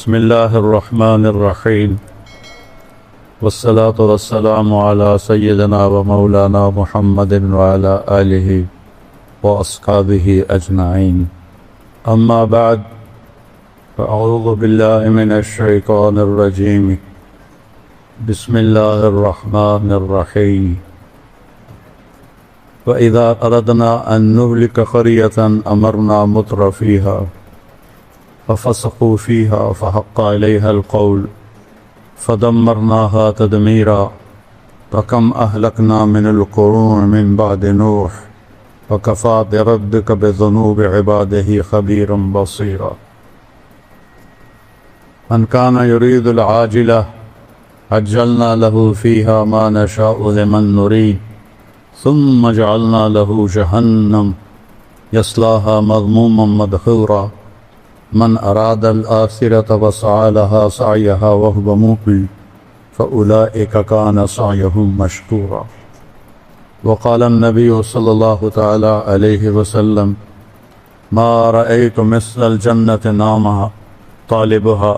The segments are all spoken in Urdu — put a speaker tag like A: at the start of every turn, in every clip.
A: بسم الله الرحمن الرحيم والصلاة والسلام على سيدنا ومولانا محمد وعلى آله وأصحابه أجمعين. أما بعد، فأعوذ بالله من الشيطان الرجيم. بسم الله الرحمن الرحيم. وإذا أردنا أن نهلك قرية أمرنا متر فيها ففسقوا فيها فحق عليها القول فدمرناها تدميرا. فكم أهلكنا من القرون من بعد نوح وكفى بربك بذنوب عباده خبيرا بصيرا. من كان يريد العاجلة عجلنا له فيها ما نشاء لمن نريد ثم جعلنا له جهنم يصلاها مذموما مدحورا. من أراد الآخرة وسعى لها سعيها وهو مؤمن فأولئك كان سعيهم مشكورا. وقال النبي صلى الله تعالى عليه وسلم: ما رأيت مثل الجنة نامها طالبها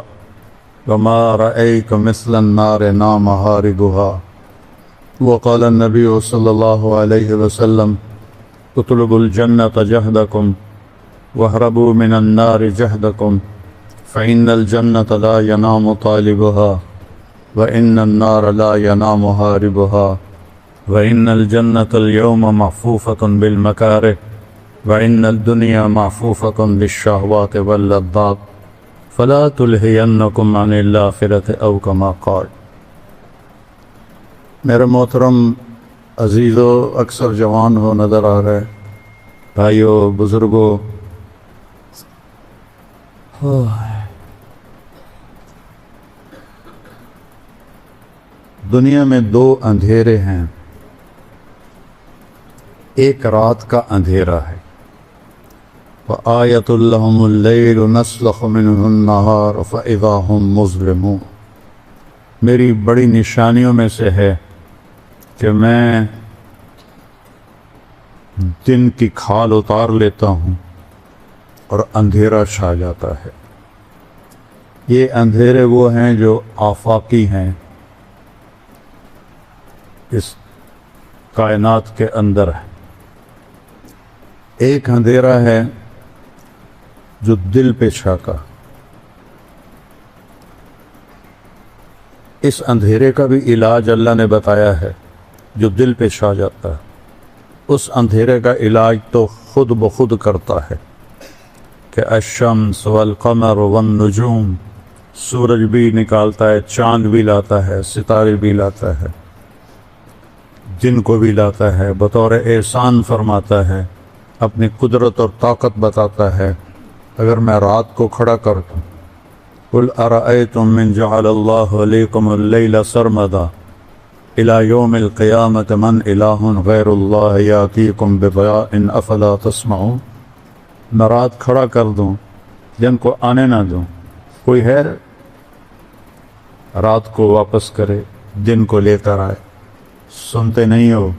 A: وما رأيت مثل النار نام هاربها. وقال النبي صلى الله عليه وسلم: اطلبوا الجنة جهدكم واهربوا من النار جهدكم فإن الجنة لا ينام طالبها وإن النار لا ينام هاربها وإن الجنة اليوم محفوفة بالمكاره وإن الدنيا محفوفة بالشهوات واللذات فلا تلهينكم عن الآخرة أو كما قال. میرے محترم عزیزو، اکثر جوان ہو نظر آ رہے بھائیو، بزرگوں، دنیا میں دو اندھیرے ہیں. ایک رات کا اندھیرا ہے، وآیۃ لہم اللیل نسلخ منہ النہار فاذا ہم مظلمون. میری بڑی نشانیوں میں سے ہے کہ میں دن کی کھال اتار لیتا ہوں اور اندھیرا چھا جاتا ہے. یہ اندھیرے وہ ہیں جو آفاقی ہیں، اس کائنات کے اندر ہے. ایک اندھیرا ہے جو دل پہ چھاکا. اس اندھیرے کا بھی علاج اللہ نے بتایا ہے، جو دل پہ چھا جاتا ہے. اس اندھیرے کا علاج تو خود بخود کرتا ہے کہ الشمس والقمر والنجوم، سورج بھی نکالتا ہے، چاند بھی لاتا ہے، ستارے بھی لاتا ہے، دن کو بھی لاتا ہے، بطور احسان فرماتا ہے، اپنی قدرت اور طاقت بتاتا ہے. اگر میں رات کو کھڑا کر دوں، قل ارأیتم من جعل اللہ علیکم اللیل سرمدا الی یوم القیامت من الہ غیر اللہ یاتیکم بضیاء افلا تسمعون. میں رات کھڑا کر دوں، دن کو آنے نہ دوں، کوئی ہے رات کو واپس کرے، دن کو لے کر آئے؟ سنتے نہیں ہو.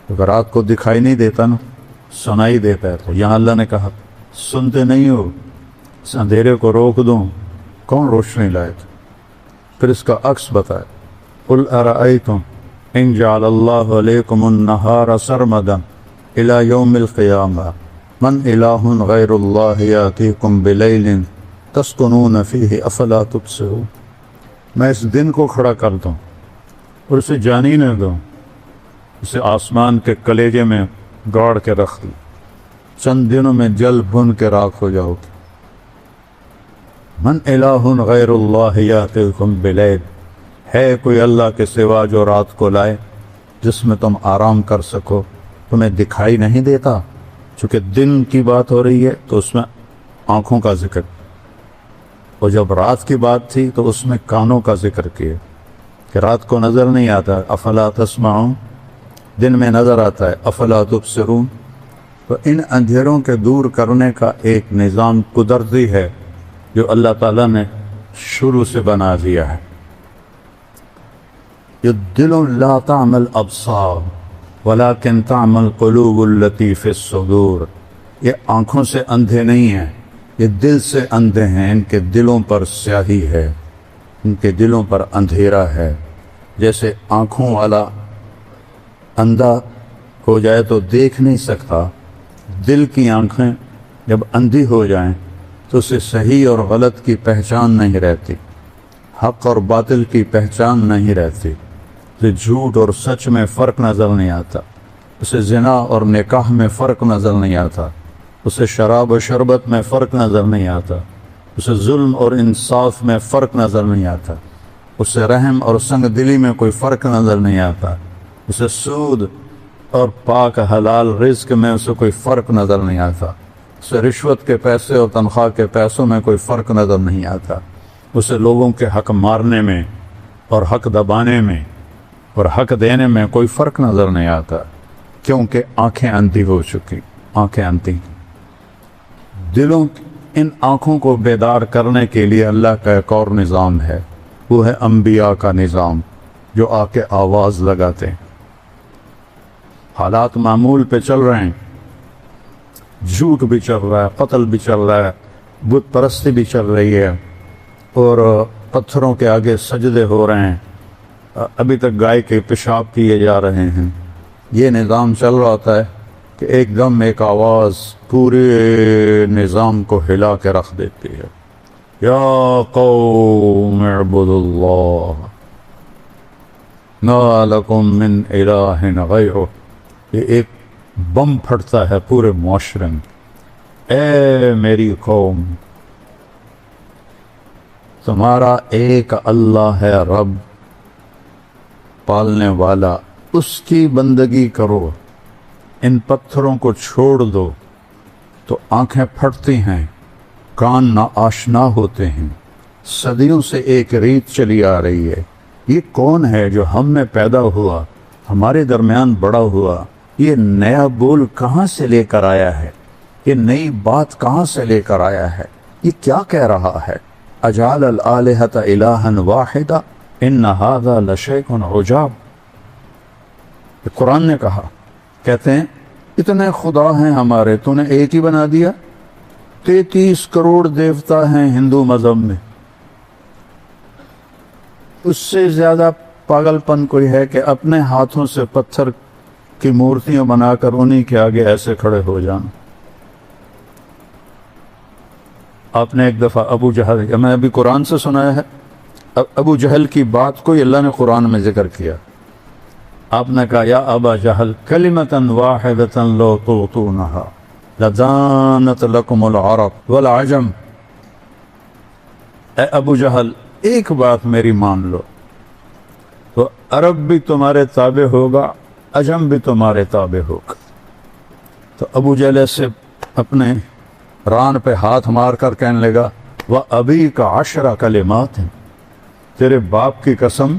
A: اگر رات کو دکھائی نہیں دیتا نا، سنائی دیتا ہے. تو یہاں اللہ نے کہا سنتے نہیں ہو، اس اندھیرے کو روک دوں، کون روشنی لائے تھے؟ پھر اس کا عکس بتائے، قل ارأیتم ان جعل اللہ علیکم النہار سرمدا الی یوم القیامہ من الہ غیر اللہ یاتیکم بلیل تسکنون فیہ افلا تبصرون. میں اس دن کو کھڑا کر دوں اور اسے جانی نہ دوں، اسے آسمان کے کلیجے میں گاڑ کے رکھ دوں، چند دنوں میں جل بھن کے راکھ ہو جاؤ گے. من الہ غیر اللہ یاتیکم بلیل، ہے کوئی اللہ کے سوا جو رات کو لائے جس میں تم آرام کر سکو؟ تمہیں دکھائی نہیں دیتا؟ چونکہ دن کی بات ہو رہی ہے تو اس میں آنکھوں کا ذکر، اور جب رات کی بات تھی تو اس میں کانوں کا ذکر کیا کہ رات کو نظر نہیں آتا، افلا تسمعون، دن میں نظر آتا ہے، افلا تبصرون. تو ان اندھیروں کے دور کرنے کا ایک نظام قدرتی ہے جو اللہ تعالیٰ نے شروع سے بنا دیا ہے. یہ دل لا تعمل ابصار ولكن تعمل قلوب التي في الصدور. یہ آنکھوں سے اندھے نہیں ہیں، یہ دل سے اندھے ہیں، ان کے دلوں پر سیاہی ہے، ان کے دلوں پر اندھیرا ہے۔ جیسے آنکھوں والا اندھا ہو جائے تو دیکھ نہیں سکتا، دل کی آنکھیں جب اندھی ہو جائیں تو اسے صحیح اور غلط کی پہچان نہیں رہتی، حق اور باطل کی پہچان نہیں رہتی، اسے جھوٹ اور سچ میں فرق نظر نہیں آتا، اسے زنا اور نکاح میں فرق نظر نہیں آتا، اسے شراب و شربت میں فرق نظر نہیں آتا، اسے ظلم اور انصاف میں فرق نظر نہیں آتا، اسے رحم اور سنگ دلی میں کوئی فرق نظر نہیں آتا، اسے سود اور پاک حلال رزق میں اسے کوئی فرق نظر نہیں آتا، اسے رشوت کے پیسے اور تنخواہ کے پیسوں میں کوئی فرق نظر نہیں آتا، اسے لوگوں کے حق مارنے میں اور حق دبانے میں اور حق دینے میں کوئی فرق نظر نہیں آتا، کیونکہ آنکھیں اندھی ہو چکی، آنکھیں اندھی۔ دلوں ان آنکھوں کو بیدار کرنے کے لیے اللہ کا ایک اور نظام ہے، وہ ہے انبیاء کا نظام، جو آ کے آواز لگاتے ہیں۔ حالات معمول پہ چل رہے ہیں، جھوٹ بھی چل رہا ہے، قتل بھی چل رہا ہے، بت پرستی بھی چل رہی ہے، اور پتھروں کے آگے سجدے ہو رہے ہیں، ابھی تک گائے کے پیشاب کیے جا رہے ہیں۔ یہ نظام چل رہا ہوتا ہے کہ ایک دم ایک آواز پورے نظام کو ہلا کے رکھ دیتی ہے، یا قوم اعبدوا اللہ ما لکم من الہ غیرہ۔ یہ ایک بم پھٹتا ہے پورے معاشرے میں، اے میری قوم، تمہارا ایک اللہ ہے رب پالنے والا، اس کی بندگی کرو، ان پتھروں کو چھوڑ دو۔ تو آنکھیں پھٹتی ہیں، کان نا آشنا ہوتے ہیں، صدیوں سے ایک ریت چلی آ رہی ہے۔ یہ کون ہے جو ہم میں پیدا ہوا، ہمارے درمیان بڑا ہوا؟ یہ نیا بول کہاں سے لے کر آیا ہے؟ یہ نئی بات کہاں سے لے کر آیا ہے؟ یہ کیا کہہ رہا ہے؟ اجعل الآلہۃ الہا واحدا ان ھذا لشیء عجاب۔ قرآن نے کہا، کہتے ہیں اتنے خدا ہیں ہمارے، تو نے ایک ہی بنا دیا؟ 33 کروڑ دیوتا ہیں ہندو مذہب میں، اس سے زیادہ پاگل پن کوئی ہے کہ اپنے ہاتھوں سے پتھر کی مورتیاں بنا کر انہی کے آگے ایسے کھڑے ہو جانا۔ آپ نے ایک دفعہ ابو جہل، میں ابھی قرآن سے سنایا ہے، ابو جہل کی بات کو اللہ نے قرآن میں ذکر کیا۔ آپ نے کہا، یا ابا جہل کلمۃ واحدۃ لو تؤتونھا لزانت لکم العرب والعجم۔ اے ابو جہل، ایک بات میری مان لو، تو عرب بھی تمہارے تابع ہوگا، عجم بھی تمہارے تابع ہوگا۔ تو ابو جہل سے اپنے ران پہ ہاتھ مار کر کہنے لگا، وَأَبِيكَ 10 کلمات ہیں، تیرے باپ کی قسم،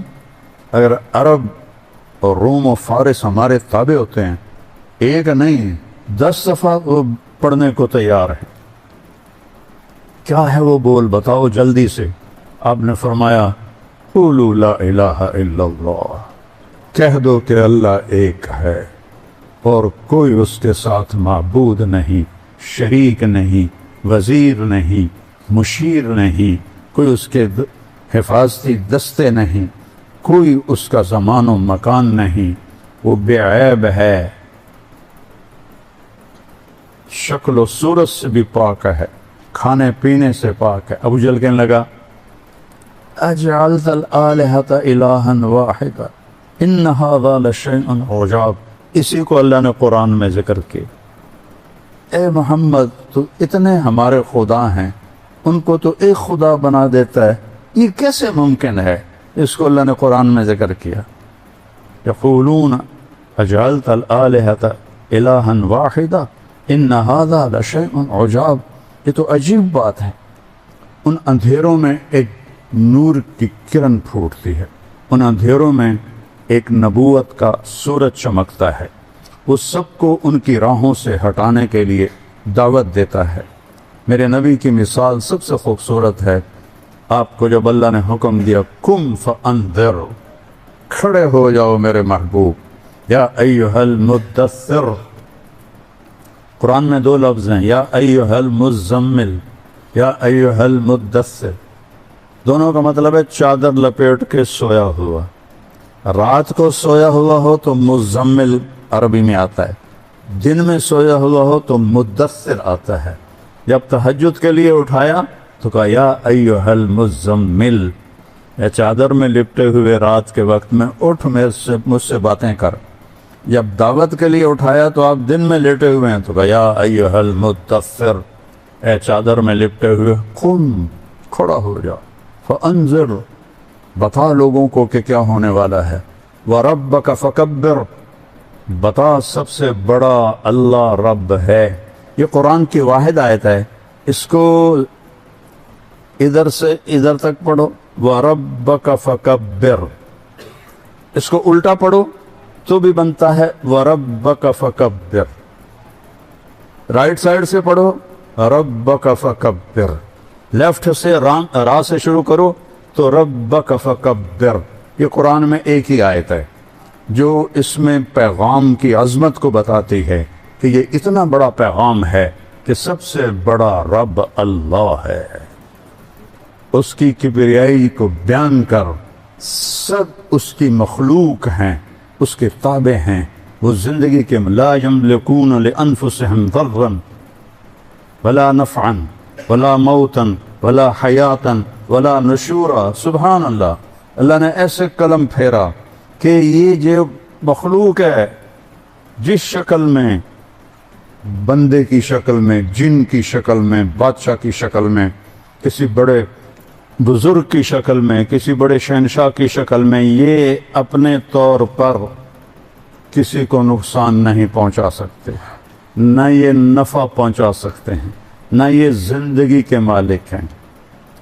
A: اگر عرب اور روم و فارس ہمارے تابع ہوتے ہیں، ایک نہیں 10 دفعہ وہ پڑھنے کو تیار ہے۔ کیا ہے وہ بول، بتاؤ جلدی سے۔ آپ نے فرمایا، قولوا لا الہ الا اللہ، کہہ دو کہ اللہ ایک ہے اور کوئی اس کے ساتھ معبود نہیں، شریک نہیں، وزیر نہیں، مشیر نہیں، کوئی اس کے حفاظتی دستے نہیں، کوئی اس کا زمان و مکان نہیں، وہ بے عیب ہے، شکل و صورت سے بھی پاک ہے، کھانے پینے سے پاک ہے۔ ابو جہل کہنے لگا، اجعلت الآلہۃ الہا واحدا ان ھذا لشیء عجاب۔ اسی کو اللہ نے قرآن میں ذکر کیا، اے محمد تو اتنے ہمارے خدا ہیں، ان کو تو ایک خدا بنا دیتا ہے، یہ کیسے ممکن ہے؟ اس کو اللہ نے قرآن میں ذکر کیا۔ یقولون اجعلت الآلہۃ الہا واحدا ان ھذا لشیء عجاب۔ یہ تو عجیب بات ہے۔ ان اندھیروں میں ایک نور کی کرن پھوٹتی ہے، ان اندھیروں میں ایک نبوت کا سورج چمکتا ہے، وہ سب کو ان کی راہوں سے ہٹانے کے لیے دعوت دیتا ہے۔ میرے نبی کی مثال سب سے خوبصورت ہے۔ آپ کو جب اللہ نے حکم دیا، قم فانذر، کھڑے ہو جاؤ میرے محبوب، یا ایھا المدثر، قرآن میں 2 لفظ ہیں، یا ایھا المزمل، یا ایھا المدثر، دونوں کا مطلب ہے چادر لپیٹ کے سویا ہوا۔ رات کو سویا ہوا ہو تو مزمل عربی میں آتا ہے، دن میں سویا ہوا ہو تو مدثر آتا ہے۔ جب تہجد کے لیے اٹھایا تو کہا یا ایھا المزمل، اے چادر میں لپٹے ہوئے رات کے وقت میں اٹھ مجھ سے باتیں کر۔ جب دعوت کے لیے اٹھایا تو آپ دن میں لیٹے ہوئے ہیں تو کہا یا ایھا المدثر، اے چادر میں لپٹے ہوئے قم، کھڑا ہو جا، فانذر، بتا لوگوں کو کہ کیا ہونے والا ہے، وربک فکبر، بتا سب سے بڑا اللہ رب ہے۔ یہ قرآن کی واحد آیت ہے، اس کو ادھر سے ادھر تک پڑھو، وَرَبَّكَ فَكَبِّرْ، اس کو الٹا پڑھو تو بھی بنتا ہے وَرَبَّكَ فَكَبِّرْ، رائٹ سائڈ سے پڑھو رَبَّكَ فَكَبِّرْ، لیفٹ سے را سے شروع کرو تو رَبَّكَ فَكَبِّرْ۔ یہ قرآن میں ایک ہی آیت ہے جو اس میں پیغام کی عظمت کو بتاتی ہے کہ یہ اتنا بڑا پیغام ہے کہ سب سے بڑا رب اللہ ہے۔ اس کی کبریائی کو بیان کر، سب اس کی مخلوق ہیں، اس کے تابع ہیں، وہ زندگی کے لا یملکون لانفسہم ضرا ولا نفعا ولا موتا ولا حیاتا ولا نشورا۔ سبحان اللہ، اللہ نے ایسے قلم پھیرا کہ یہ جو مخلوق ہے، جس شکل میں، بندے کی شکل میں، جن کی شکل میں، بادشاہ کی شکل میں، کسی بڑے بزرگ کی شکل میں، کسی بڑے شہنشاہ کی شکل میں، یہ اپنے طور پر کسی کو نقصان نہیں پہنچا سکتے، نہ یہ نفع پہنچا سکتے ہیں، نہ یہ زندگی کے مالک ہیں،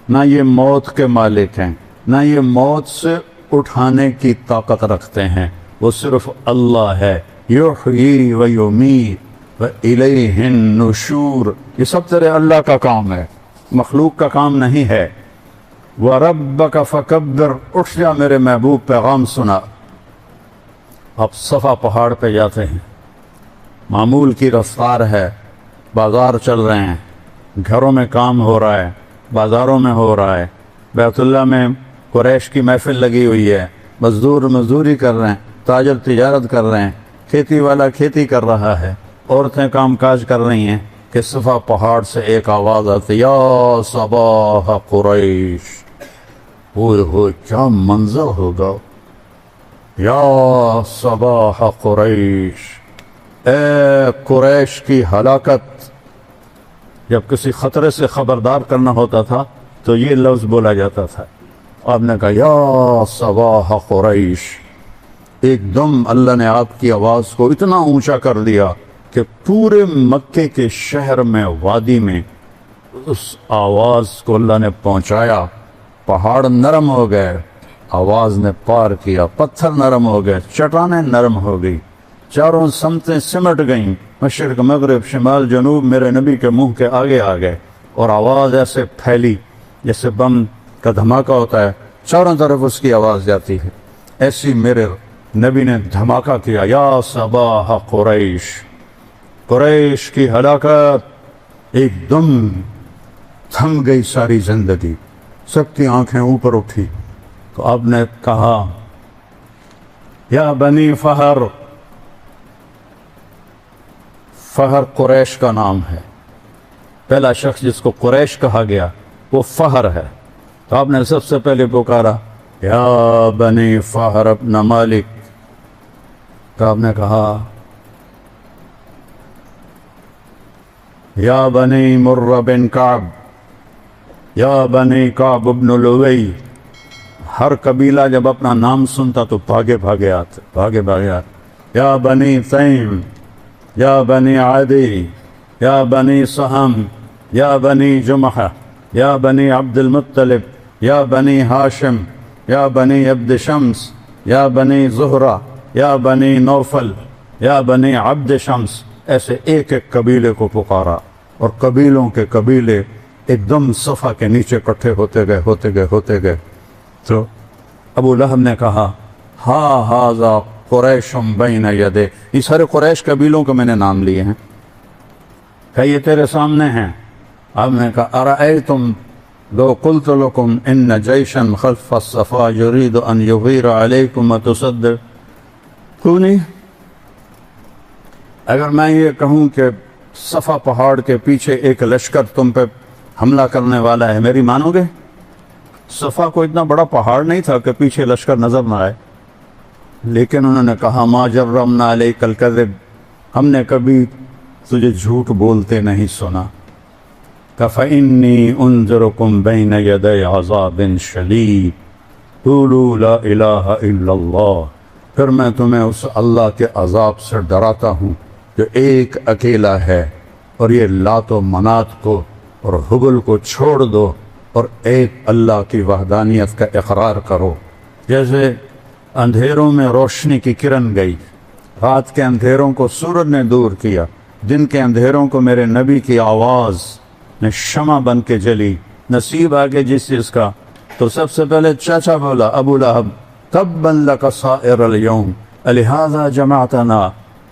A: نہ یہ موت کے مالک ہیں، نہ یہ موت سے اٹھانے کی طاقت رکھتے ہیں، وہ صرف اللہ ہے۔ یحیی و یمیت و الیہ النشور، یہ سب تیرے اللہ کا کام ہے، مخلوق کا کام نہیں ہے۔ وَرَبَّكَ فَكَبِّرْ، اٹھ جا میرے محبوب، پیغام سنا۔ اب صفا پہاڑ پہ جاتے ہیں، معمول کی رفتار ہے، بازار چل رہے ہیں، گھروں میں کام ہو رہا ہے، بازاروں میں ہو رہا ہے، بیت اللہ میں قریش کی محفل لگی ہوئی ہے، مزدور مزدوری کر رہے ہیں، تاجر تجارت کر رہے ہیں، کھیتی والا کھیتی کر رہا ہے، عورتیں کام کاج کر رہی ہیں کہ صفا پہاڑ سے ایک آواز آتی، یا صباح قریش، ہوئے ہوئے کیا منظر ہوگا، یا صباح قریش، اے قریش کی ہلاکت۔ جب کسی خطرے سے خبردار کرنا ہوتا تھا تو یہ لفظ بولا جاتا تھا، آپ نے کہا یا صباح قریش، ایک دم اللہ نے آپ کی آواز کو اتنا اونچا کر دیا کہ پورے مکے کے شہر میں، وادی میں اس آواز کو اللہ نے پہنچایا، پہاڑ نرم ہو گئے، آواز نے پار کیا، پتھر نرم ہو گئے، چٹانیں نرم ہو گئی، چاروں سمتیں سمٹ گئیں، مشرق مغرب شمال جنوب میرے نبی کے منہ کے آگے آ گئے، اور آواز ایسے پھیلی جیسے بم کا دھماکہ ہوتا ہے، چاروں طرف اس کی آواز جاتی ہے، ایسی میرے نبی نے دھماکہ کیا، یا صباح قریش، قریش کی ہلاکت۔ ایک دم تھم گئی ساری زندگی، سب کی آنکھیں اوپر اٹھی تو آپ نے کہا یا بنی فہر، فہر قریش کا نام ہے، پہلا شخص جس کو قریش کہا گیا وہ فہر ہے، تو آپ نے سب سے پہلے پکارا یا بنی فہر ابن مالک، تو آپ نے کہا یا بنی مر بن کعب، یا بنی کعب ابن لوی۔ ہر قبیلہ جب اپنا نام سنتا تو بھاگے بھاگے آتے، یا بنی تیم، یا بنی عدی، یا بنی سہم، یا بنی جمحہ، یا بنی عبد المطلب، یا بنی ہاشم، یا بنی عبد شمس، یا بنی زہرہ، یا بنی نوفل، یا بنی عبد شمس، ایسے ایک ایک قبیلے کو پکارا، اور قبیلوں کے قبیلے ایک دم صفا کے نیچے اکٹھے ہوتے گئے۔ تو ابو لہب نے کہا ہذا قریش بین یدے، یہ سارے قریش قبیلوں کے میں نے نام لیے ہیں، کہ یہ تیرے سامنے ہیں، اب نے کہا ارأیتم لو قلت لکم ان جیشا خلف الصفا یرید ان یغیر علیکم تصدقونی، اگر میں یہ کہوں کہ صفا پہاڑ کے پیچھے ایک لشکر تم پہ حملہ کرنے والا ہے، میری مانو گے؟ صفا کو اتنا بڑا پہاڑ نہیں تھا کہ پیچھے لشکر نظر نہ آئے، لیکن انہوں نے کہا ما جرمنا علیک الکذب، ہم نے کبھی تجھے جھوٹ بولتے نہیں سنا۔ فَإِنِّي أُنذِرُكُمْ بَيْنَ يَدَيْ عَذَابٍ شَدِيدٍ قُولُوا لَا إِلَٰهَ إِلَّا اللَّهُ، پھر میں تمہیں اس اللہ کے عذاب سے ڈراتا ہوں جو ایک اکیلا ہے، اور یہ لات و منات کو اور حبل کو چھوڑ دو اور ایک اللہ کی وحدانیت کا اقرار کرو۔ جیسے اندھیروں میں روشنی کی کرن گئی، رات کے اندھیروں کو سورج نے دور کیا، دن کے اندھیروں کو میرے نبی کی آواز نے شمع بن کے جلی۔ نصیب آگے جس چیز کا، تو سب سے پہلے چاچا بولا ابو لہب تبا لک سائر الیوم الہذا جمعتنا،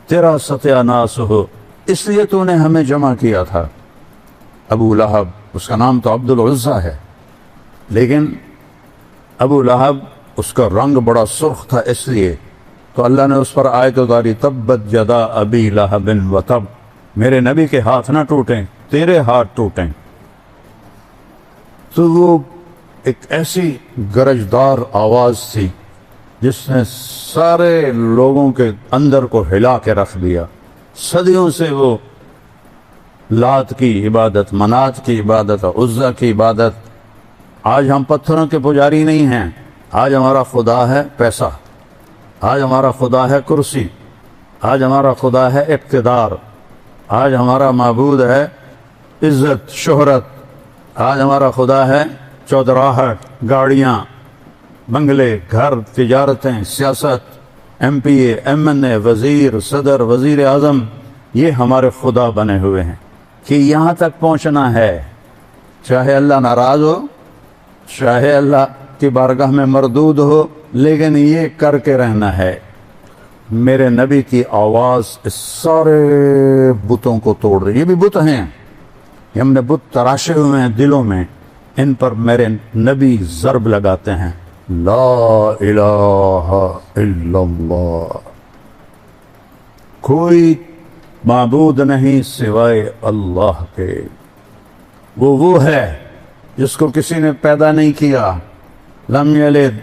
A: تیرا ستیہ ناس ہو، اس لیے تو نے ہمیں جمع کیا تھا۔ ابو لہب، اس کا نام تو عبد العزیٰ ہے، لیکن ابو لہب اس کا رنگ بڑا سرخ تھا، اس لیے تو اللہ نے اس پر آیت اتاری تبت یدا ابی لہب وتب، میرے نبی کے ہاتھ نہ ٹوٹیں، تیرے ہاتھ ٹوٹیں۔ تو وہ ایک ایسی گرجدار آواز تھی جس نے سارے لوگوں کے اندر کو ہلا کے رکھ دیا۔ صدیوں سے وہ لات کی عبادت، منات کی عبادت، عزا کی عبادت، آج ہم پتھروں کے پجاری نہیں ہیں، آج ہمارا خدا ہے پیسہ، آج ہمارا خدا ہے کرسی، آج ہمارا خدا ہے اقتدار، آج ہمارا معبود ہے عزت شہرت، آج ہمارا خدا ہے چودراہٹ، گاڑیاں، بنگلے، گھر، تجارتیں، سیاست، ایم پی اے، ایم این اے، وزیر، صدر، وزیر اعظم، یہ ہمارے خدا بنے ہوئے ہیں کہ یہاں تک پہنچنا ہے، چاہے اللہ ناراض ہو، چاہے اللہ کی بارگاہ میں مردود ہو، لیکن یہ کر کے رہنا ہے۔ میرے نبی کی آواز اس سارے بتوں کو توڑ رہی، یہ بھی بت ہیں، ہم نے بت تراشے ہوئے ہیں دلوں میں، ان پر میرے نبی ضرب لگاتے ہیں، لا الہ الا اللہ، کوئی معبود نہیں سوائے اللہ کے، وہ ہے جس کو کسی نے پیدا نہیں کیا، لم یلد،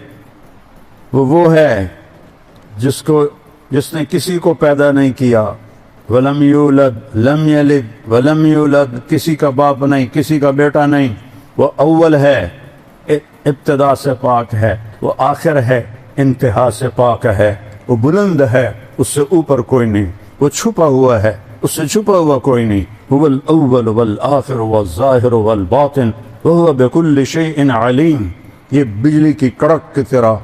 A: وہ ہے جس نے کسی کو پیدا نہیں کیا، ولم یولد، لم یلد ولم یولد، کسی کا باپ نہیں، کسی کا بیٹا نہیں، وہ اول ہے، ابتدا سے پاک ہے، وہ آخر ہے، انتہا سے پاک ہے، وہ بلند ہے، اس سے اوپر کوئی نہیں، وہ چھپا ہوا ہے، اس سے چھپا ہوا کوئی نہیں، هو الاول والآخر والظاہر والباطن وهو بكل شيء علیم۔ یہ بجلی کی کڑک کی طرح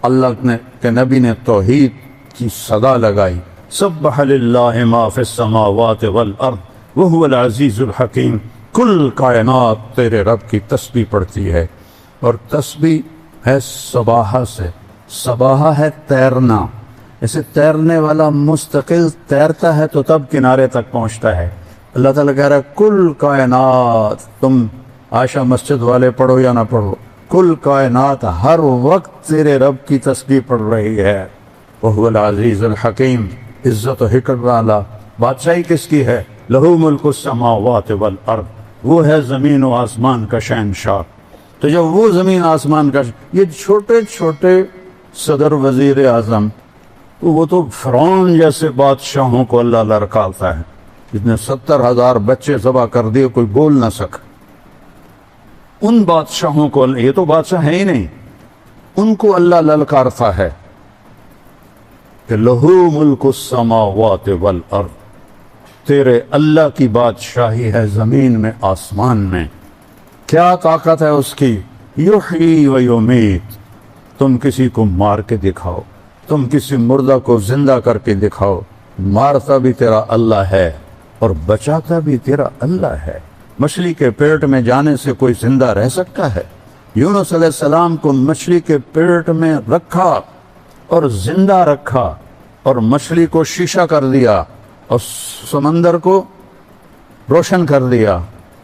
A: اللہ کے نبی نے توحید کی صدا لگائی، سبح للہ ما فی السماوات والارض وهو العزیز الحکیم، کل کائنات تیرے رب کی تسبیح پڑھتی ہے، اور تسبیح ہے سباحہ سے، سباحہ ہے تیرنا، اسے تیرنے والا مستقل تیرتا ہے تو تب کنارے تک پہنچتا ہے۔ اللہ تعالیٰ کہہ رہا ہے کل کائنات، تم عائشہ مسجد والے پڑھو یا نہ پڑھو، کل کائنات ہر وقت تیرے رب کی تسبیح پڑھ رہی ہے۔ وَهُوَ الْعَزِيزُ الْحَكِيمُ، عزت و حکمت والا، بادشاہی کس کی ہے؟ لَهُ مُلْكُ السَّمَاوَاتِ وَالْأَرْضِ، وہ ہے زمین و آسمان کا شہنشاہ۔ تو جب وہ زمین آسمان کا، یہ چھوٹے چھوٹے صدر وزیر اعظم، وہ تو فرعون جیسے بادشاہوں کو اللہ لڑکاتا ہے، جس نے 70,000 بچے ذبح کر دیے، کوئی بول نہ سکا، ان بادشاہوں کو، یہ تو بادشاہ ہے ہی نہیں، ان کو اللہ للکارتا ہے کہ لہو ملک السماوات والارض، تیرے اللہ کی بادشاہی ہے زمین میں آسمان میں۔ کیا طاقت ہے اس کی؟ یحیی و یمیت، تم کسی کو مار کے دکھاؤ، تم کسی مردہ کو زندہ کر کے دکھاؤ، مارتا بھی تیرا اللہ ہے اور بچاتا بھی تیرا اللہ ہے۔ مچھلی کے پیٹ میں جانے سے کوئی زندہ رہ سکتا ہے؟ یونس علیہ السلام کو مچھلی کے پیٹ میں رکھا اور زندہ رکھا، اور مچھلی کو شیشہ کر دیا اور سمندر کو روشن کر دیا،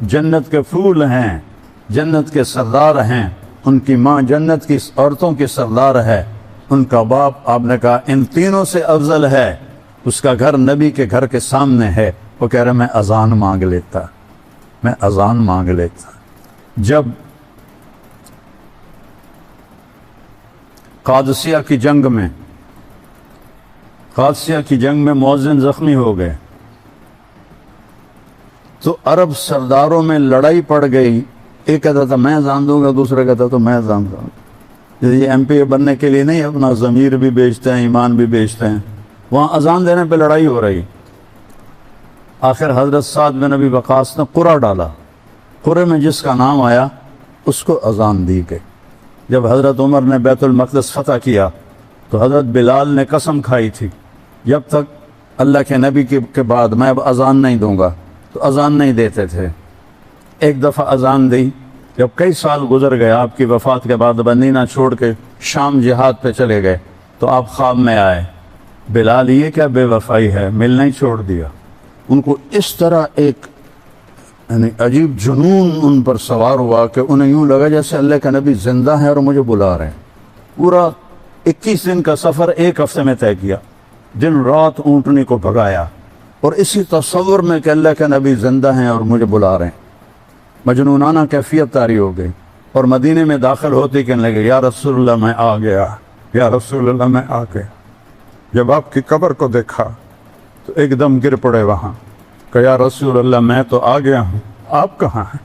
A: جنت کے پھول ہیں، جنت کے سردار ہیں، ان کی ماں جنت کی عورتوں کی سردار ہے، ان کا باپ آپ نے کہا ان تینوں سے افضل ہے، اس کا گھر نبی کے گھر کے سامنے ہے۔ وہ کہہ رہا میں اذان مانگ لیتا، میں اذان مانگ لیتا۔ جب قادسیہ کی جنگ میں مؤذن زخمی ہو گئے تو عرب سرداروں میں لڑائی پڑ گئی، ایک کہتا تھا میں اذان دوں گا، دوسرا کہتا تھا میں اذان دوں گا۔ یہ ایم پی بننے کے لیے نہیں، اپنا ضمیر بھی بیچتے ہیں، ایمان بھی بیچتے ہیں۔ وہاں اذان دینے پہ لڑائی ہو رہی، آخر حضرت سعد بن ابی وقاص نے قرعہ ڈالا، قرعے میں جس کا نام آیا اس کو اذان دی گئی۔ جب حضرت عمر نے بیت المقدس فتح کیا تو حضرت بلال نے قسم کھائی تھی جب تک اللہ کے نبی کے بعد میں اب اذان نہیں دوں گا، تو اذان نہیں دیتے تھے۔ ایک دفعہ اذان دی، جب کئی سال گزر گئے آپ کی وفات کے بعد، مدینہ چھوڑ کے شام جہاد پہ چلے گئے تو آپ خواب میں آئے، بلال یہ کیا بے وفائی ہے، ملنا ہی چھوڑ دیا۔ ان کو اس طرح ایک یعنی عجیب جنون ان پر سوار ہوا کہ انہیں یوں لگا جیسے اللہ کا نبی زندہ ہے اور مجھے بلا رہے ہیں۔ پورا 21 دن کا سفر ایک ہفتے میں طے کیا، دن رات اونٹنی کو بھگایا، اور اسی تصور میں کہ اللہ کے نبی زندہ ہیں اور مجھے بلا رہے ہیں، مجنونانہ کیفیت طاری ہو گئی۔ اور مدینے میں داخل ہوتے کہنے لگے یا رسول اللہ میں آ گیا، یا رسول اللہ میں آ گیا۔ جب آپ کی قبر کو دیکھا تو ایک دم گر پڑے وہاں کہ یا رسول اللہ میں تو آ گیا ہوں، آپ کہاں ہیں؟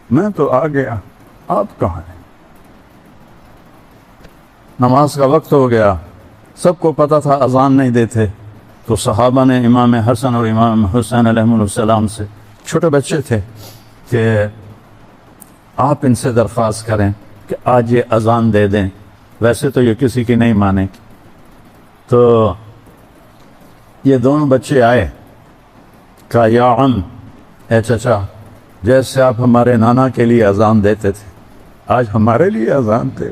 A: میں تو آ گیا، آپ کہاں ہیں؟ نماز کا وقت ہو گیا، سب کو پتہ تھا اذان نہیں دیتے، تو صحابہ نے امام حسن اور امام حسین علیہ السلام سے، چھوٹے بچے تھے، کہ آپ ان سے درخواست کریں کہ آج یہ اذان دے دیں، ویسے تو یہ کسی کی نہیں مانے۔ تو یہ دونوں بچے آئے، کہا یا عم، اے چچا، جیسے آپ ہمارے نانا کے لیے اذان دیتے تھے آج ہمارے لیے اذان دے۔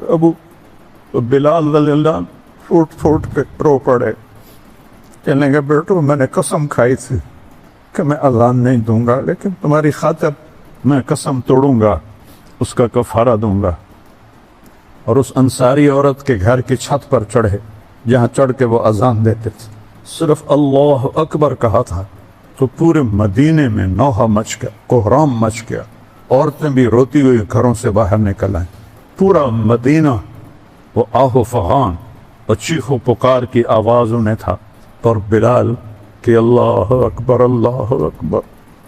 A: ابو بلال رضی اللہ عنہ پھوٹ پھوٹ کے رو پڑے، کہنے لگے بیٹو میں نے قسم کھائی تھی کہ میں اذان نہیں دوں گا، لیکن تمہاری خاطر میں قسم توڑوں گا، اس کا کفارہ دوں گا۔ اور اس انصاری عورت کے گھر کی چھت پر چڑھے جہاں چڑھ کے وہ اذان دیتے تھے، صرف اللہ اکبر کہا تھا تو پورے مدینے میں نوحہ مچ گیا، کوہرام مچ گیا، عورتیں بھی روتی ہوئی گھروں سے باہر نکل آئیں، پورا مدینہ وہ آہ و فغان اور چیخ و پکار کی آوازوں نے تھا، اور بلال کہ اللہ اکبر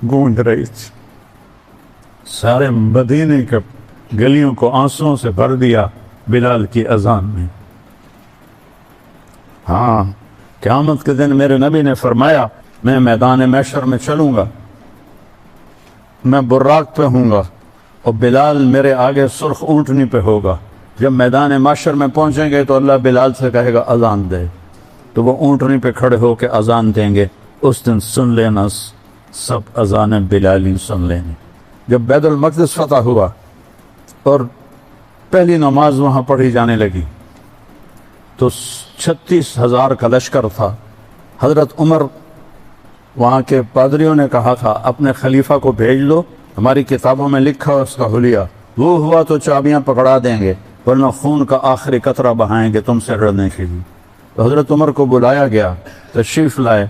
A: گونج رہی تھی۔ سارے مدینے کے گلیوں کو آنسوؤں سے بھر دیا بلال کی اذان میں۔ ہاں، قیامت کے دن میرے نبی نے فرمایا میں میدان محشر میں چلوں گا، میں براق پہ ہوں گا اور بلال میرے آگے سرخ اونٹنی پہ ہوگا۔ جب میدان محشر میں پہنچیں گے تو اللہ بلال سے کہے گا اذان دے، تو وہ اونٹنی پہ کھڑے ہو کے اذان دیں گے۔ اس دن سن لینا سب اذان بلالی سن لیں۔ جب بیت المقدس فتح ہوا اور پہلی نماز وہاں پڑھی جانے لگی تو 36,000 کا لشکر تھا۔ حضرت عمر وہاں کے پادریوں نے کہا تھا اپنے خلیفہ کو بھیج لو، ہماری کتابوں میں لکھا اس کا حلیہ، وہ ہوا تو چابیاں پکڑا دیں گے ورنہ خون کا آخری قطرہ بہائیں گے تم سے لڑنے کے لیے۔ تو حضرت عمر کو بلایا گیا، تشریف لائے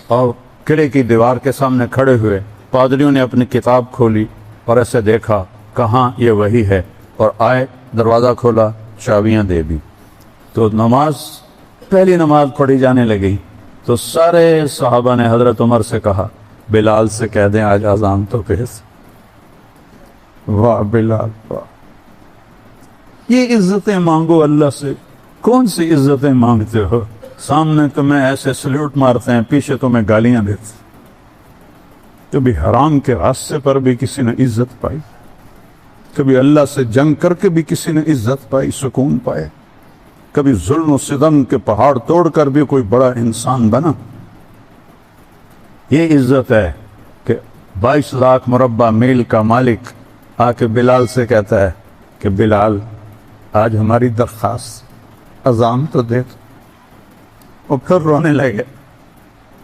A: اور قلعے کی دیوار کے سامنے کھڑے ہوئے، پادریوں نے اپنی کتاب کھولی اور ایسے دیکھا کہاں یہ وہی ہے، اور آئے، دروازہ کھولا، چابیاں دے دی۔ تو نماز پہلی نماز پڑھی جانے لگی تو سارے صحابہ نے حضرت عمر سے کہا بلال سے کہہ دیں آج اذان تو پیش۔ واہ بلال واہ، یہ عزتیں مانگو اللہ سے، کون سی عزتیں مانگتے ہو؟ سامنے تمہیں ایسے سلیوٹ مارتے ہیں، پیچھے تمہیں گالیاں دیتے۔ کبھی حرام کے راستے پر بھی کسی نے عزت پائی، کبھی اللہ سے جنگ کر کے بھی کسی نے عزت پائی، سکون پائے، کبھی ظلم و ستم کے پہاڑ توڑ کر بھی کوئی بڑا انسان بنا۔ یہ عزت ہے کہ 22 لاکھ مربع میل کا مالک آ کے بلال سے کہتا ہے کہ بلال آج ہماری درخواست اذان تو دے۔ اور پھر رونے لگے،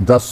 A: 10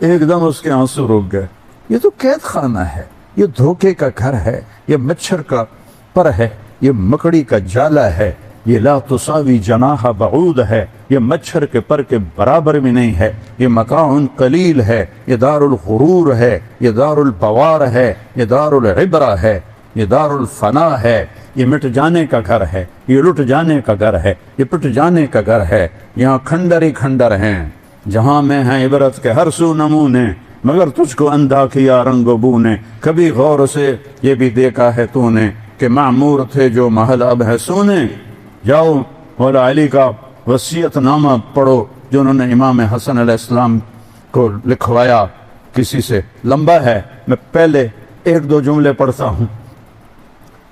A: ایک دم اس کے آنسو رک گئے. یہ تو قید خانہ ہے، یہ دھوکے کا گھر ہے، یہ مچھر کا پر ہے، یہ مکڑی کا جالا ہے، یہ لا تساوی جناح بعود ہے، یہ مچھر کے پر کے برابر بھی نہیں ہے، یہ متاع قلیل ہے، یہ دار الغرور ہے، یہ دار البوار ہے، یہ دار العبرہ ہے، یہ دار الفنا ہے، یہ مٹ جانے کا گھر ہے، یہ لٹ جانے کا گھر ہے، یہ پٹ جانے کا گھر ہے. یہاں کھنڈر ہی کھنڈر ہیں، جہاں میں ہیں عبرت کے ہر سو نمونے، مگر تجھ کو اندھا کیا رنگ و بو نے. کبھی غور سے یہ بھی دیکھا ہے تو نے کہ معمور تھے جو محل اب ہے سونے. جاؤ مولا علی کا وصیت نامہ پڑھو جو انہوں نے امام حسن علیہ السلام کو لکھوایا کسی سے، لمبا ہے. میں پہلے ایک دو جملے پڑھتا ہوں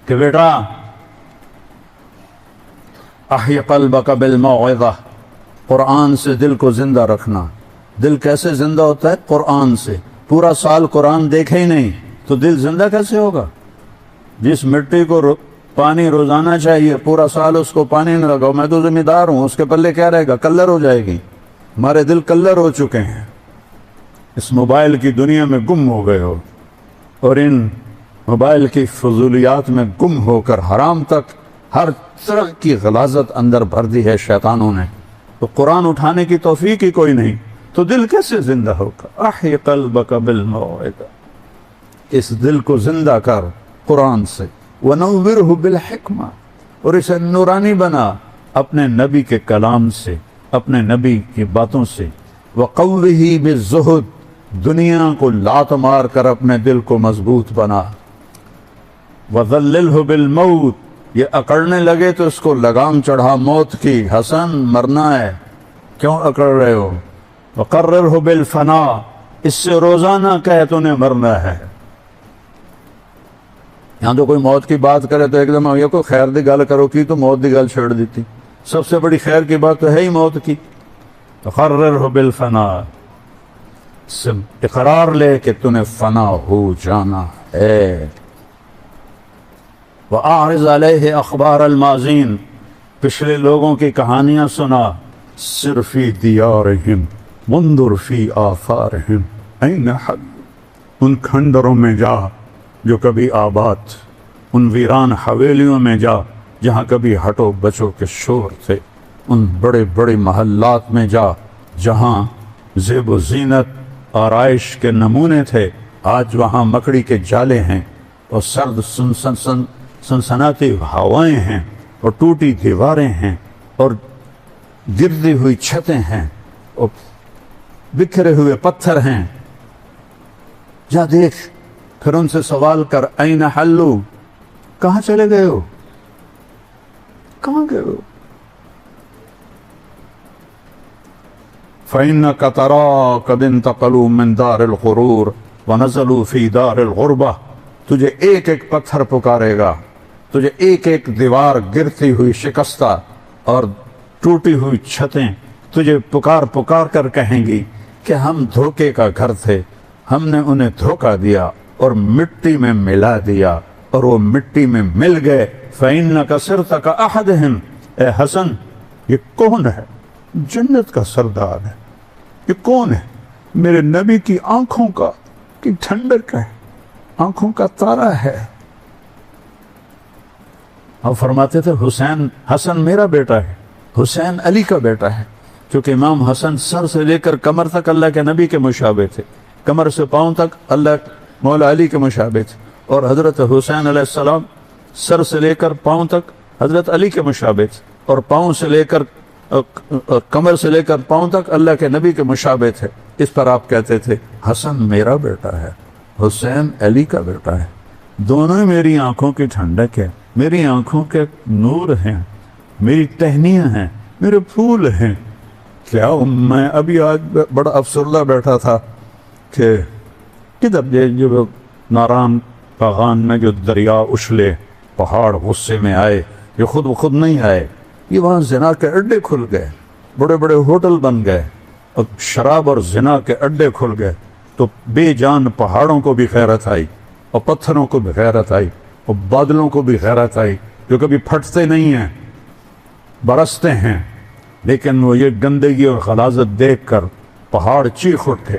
A: کہ بیٹا احی قلبک بالموعظہ، قرآن سے دل کو زندہ رکھنا. دل کیسے زندہ ہوتا ہے؟ قرآن سے. پورا سال قرآن دیکھے ہی نہیں تو دل زندہ کیسے ہوگا؟ جس مٹی کو پانی روزانہ چاہیے، پورا سال اس کو پانی نہ لگاؤ، میں تو ذمہ دار ہوں، اس کے پلے کیا رہے گا؟ کلر ہو جائے گی. ہمارے دل کلر ہو چکے ہیں، اس موبائل کی دنیا میں گم ہو گئے ہو، اور ان موبائل کی فضولیات میں گم ہو کر حرام تک ہر طرح کی غلاظت اندر بھر دی ہے شیطانوں نے. تو قرآن اٹھانے کی توفیق ہی کوئی نہیں، تو دل کیسے زندہ ہوگا؟ احی قلبک بالموعظہ، اس دل کو زندہ کر قرآن سے. ونورہ بالحکمہ، اور اسے نورانی بنا اپنے نبی کے کلام سے، اپنے نبی کی باتوں سے. وقوہ بالزہد، دنیا کو لات مار کر اپنے دل کو مضبوط بنا. وذللہ بالموت، یہ اکڑنے لگے تو اس کو لگام چڑھا موت کی. حسن مرنا ہے، کیوں اکڑ رہے ہو؟ وقررہ بالفنا، اس سے روزانہ کہے تو نے مرنا ہے. یہاں تو کوئی موت کی بات کرے تو ایک دم یہ کوئی خیر دی گل کرو کی تو موت دی گل چھیڑ دیتی. سب سے بڑی خیر کی بات تو ہے ہی موت کی. وقررہ بالفنا، سے اقرار لے کہ تو نے فنا ہو جانا ہے. وَأَعْرِضْ عَلَيْهِ أَخْبَارَ الْمَاضِينَ، پچھلے لوگوں کی کہانیاں سنا. سِرْ فِي دِيَارِهِمْ وَانْظُرْ فِي آثَارِهِمْ أَيْنَ حَلُّوا، ان کھنڈروں میں جا جو کبھی آباد، ان ویران حویلیوں میں جا جہاں کبھی ہٹو بچو کے شور تھے، ان بڑے بڑے محلات میں جا جہاں زیب و زینت آرائش کے نمونے تھے. آج وہاں مکڑی کے جالے ہیں، اور سرد سنسناتی ہوائیں ہیں، اور ٹوٹی دیواریں ہیں، اور گرتی ہوئی چھتیں ہیں، اور بکھرے ہوئے پتھر ہیں. جا دیکھ، پھر ان سے سوال کر این حلو، کہاں چلے گئے ہو؟ کہاں گئے ہو؟ فَإِنَّكَ تَرَىٰ قَدْ انتقلوا من دار الغرور ونزلوا فی دار الغربہ، تجھے ایک ایک پتھر پکارے گا، تجھے ایک ایک دیوار گرتی ہوئی شکستہ اور ٹوٹی ہوئی چھتیں تجھے پکار پکار کر کہیں گی کہ ہم دھوکے کا گھر تھے، ہم نے انہیں دھوکہ دیا اور مٹی میں ملا دیا، اور وہ مٹی میں مل گئے. فَإِنَّكَ صِرْتَ كَأَحَدِهِمْ، اے حسن یہ کون ہے؟ جنت کا سردار ہے. یہ کون ہے؟ میرے نبی کی آنکھوں کا کی ٹھنڈک ہے، آنکھوں کا تارا ہے. اور فرماتے تھے حسن میرا بیٹا ہے، حسین علی کا بیٹا ہے، کیونکہ امام حسن سر سے لے کر کمر تک اللہ کے نبی کے مشابہ تھے، کمر سے پاؤں تک اللہ مولا علی کے مشابہ تھے، اور حضرت حسین علیہ السلام سر سے لے کر پاؤں تک حضرت علی کے مشابہ تھے، اور پاؤں سے لے کر کمر سے لے کر پاؤں تک اللہ کے نبی کے مشابہ تھے. اس پر آپ کہتے تھے حسن میرا بیٹا ہے، حسین علی کا بیٹا ہے، دونوں میری آنکھوں کی ٹھنڈک ہے، میری آنکھوں کے نور ہیں، میری ٹہنیاں ہیں، میرے پھول ہیں. کیا میں ابھی آج بڑا افسردہ بیٹھا تھا کہ کدھر جو ناران پاغان میں جو دریا اچھلے، پہاڑ غصے میں آئے، یہ خود بخود نہیں آئے، یہ وہاں زنا کے اڈے کھل گئے، بڑے بڑے ہوٹل بن گئے، اور شراب اور زنا کے اڈے کھل گئے. تو بے جان پہاڑوں کو بھی غیرت آئی، اور پتھروں کو بھی غیرت آئی، اور بادلوں کو بھی غیرت آئی، جو کبھی پھٹتے نہیں ہیں، برستے ہیں، لیکن وہ یہ گندگی اور غلاظت دیکھ کر پہاڑ چیخ اٹھے.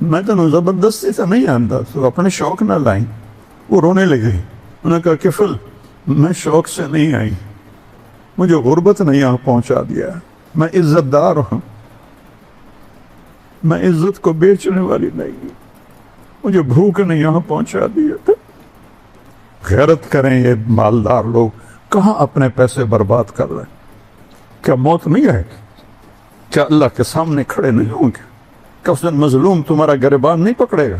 A: میں تینوں زبردستی سے نہیں آندا، تو اپنے شوق نہ لائیں۔ وہ رونے لگی، انہوں نے کہا کفل میں شوق سے نہیں آئی، مجھے غربت نے یہاں پہنچا دیا، میں عزت دار ہوں، میں عزت کو بیچنے والی نہیں ہوں، مجھے بھوک نے یہاں پہنچا دیا۔ غیرت کریں یہ مالدار لوگ، کہاں اپنے پیسے برباد کر رہے ہیں؟ کیا موت نہیں ہے؟ کیا اللہ کے سامنے کھڑے نہیں ہوں گے؟ کیا اس دن مظلوم تمہارا گریبان نہیں پکڑے گا؟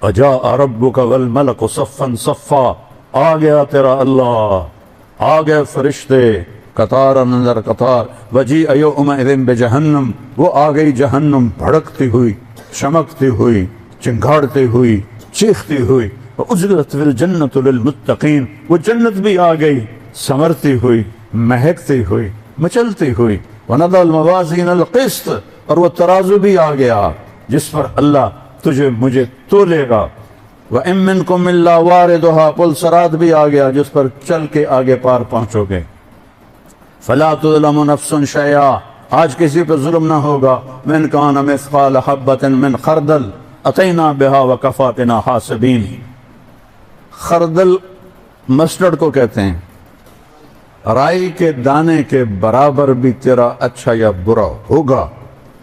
A: وجاء ربک والملک صفا صفا، آ گیا تیرا اللہ، آ گئے فرشتے قطار اندر قطار۔ وجیء یومئذ بجہنم، وہ آ گئی جہنم بھڑکتی ہوئی، چمکتی ہوئی، چنگھاڑتی ہوئی، چیختی ہوئی۔ وَأُزْلِفَتِ الْجَنَّةُ لِلْمُتَّقِينَ، وہ جنت بھی آ گئی سمرتی ہوئی، مہکتی ہوئی، مچلتی ہوئی۔ وَنَضَعَ الْمَوَازِينَ الْقِسْطَ، اور وہ ترازو بھی آ گیا جس پر اللہ تجھے مجھے تولے گا۔ وَإِن مِّنكُمْ إِلَّا وَارِدُهَا، پل صراط بھی آ گیا جس پر چل کے آگے پار پہنچو گے۔ فَلَا تُظْلَمُ نَفْسٌ شَيْئًا، آج کسی پہ ظلم نہ ہوگا۔ مِنْ كَانَ مِثْقَالَ حَبَّةٍ مِّنْ خَرْدَلٍ أَتَيْنَا بِهَا وَكَفَىٰ بِنَا حَاسِبِينَ۔ خردل مسٹرڈ کو کہتے ہیں۔ رائی کے دانے کے برابر بھی تیرا اچھا یا برا ہوگا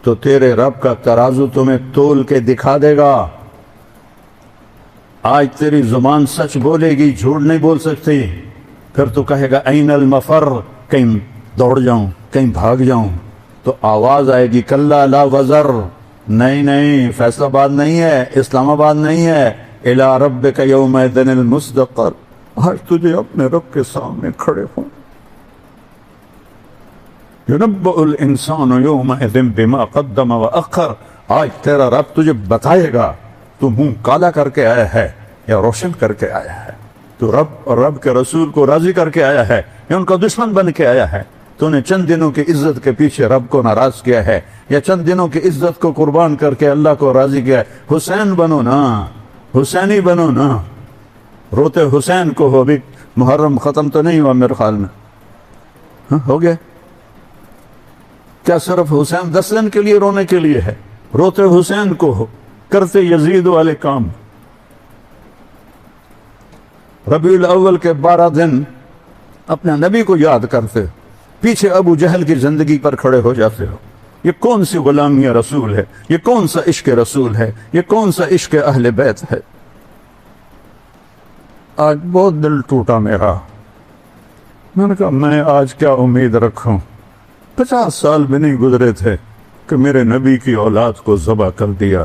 A: تو تیرے رب کا ترازو تمہیں تول کے دکھا دے گا۔ آج تیری زبان سچ بولے گی، جھوٹ نہیں بول سکتی، پھر تو کہے گا این المفر، کہیں دوڑ جاؤں، کہیں بھاگ جاؤں، تو آواز آئے گی کلا لا وزر، نہیں نہیں، فیصلہ آباد نہیں ہے، اسلام آباد نہیں ہے، الی ربک یومئذ المستقر، آج تجھے اپنے رب کے سامنے کھڑے ہوں۔ ينبأ الانسان یومئذ بما قدم واخر، آج تیرا رب تجھے بتائے گا تو منہ کالا کر کے آیا ہے یا روشن کر کے آیا ہے، تو رب اور رب کے رسول کو راضی کر کے آیا ہے یا ان کا دشمن بن کے آیا ہے۔ تو نے چند دنوں کی عزت کے پیچھے رب کو ناراض کیا ہے، یا چند دنوں کی عزت کو قربان کر کے اللہ کو راضی کیا ہے۔ حسین بنو نا، حسینی بنو نا، روتے حسین کو ہو۔ بھی محرم ختم تو نہیں ہوا میرے خیال میں، ہاں ہو گیا؟ کیا صرف حسین 10 دن کے لیے رونے کے لیے ہے؟ روتے حسین کو ہو، کرتے یزید والے کام۔ ربیع الاول کے 12 دن اپنے نبی کو یاد کرتے، پیچھے ابو جہل کی زندگی پر کھڑے ہو جاتے ہو۔ یہ کون سی غلامی رسول ہے؟ یہ کون سا عشق رسول ہے؟ یہ کون سا عشق اہل بیت ہے؟ آج بہت دل ٹوٹا میرا۔ میں نے کہا میں آج کیا امید رکھوں؟ 50 سال بھی نہیں گزرے تھے کہ میرے نبی کی اولاد کو ذبح کر دیا،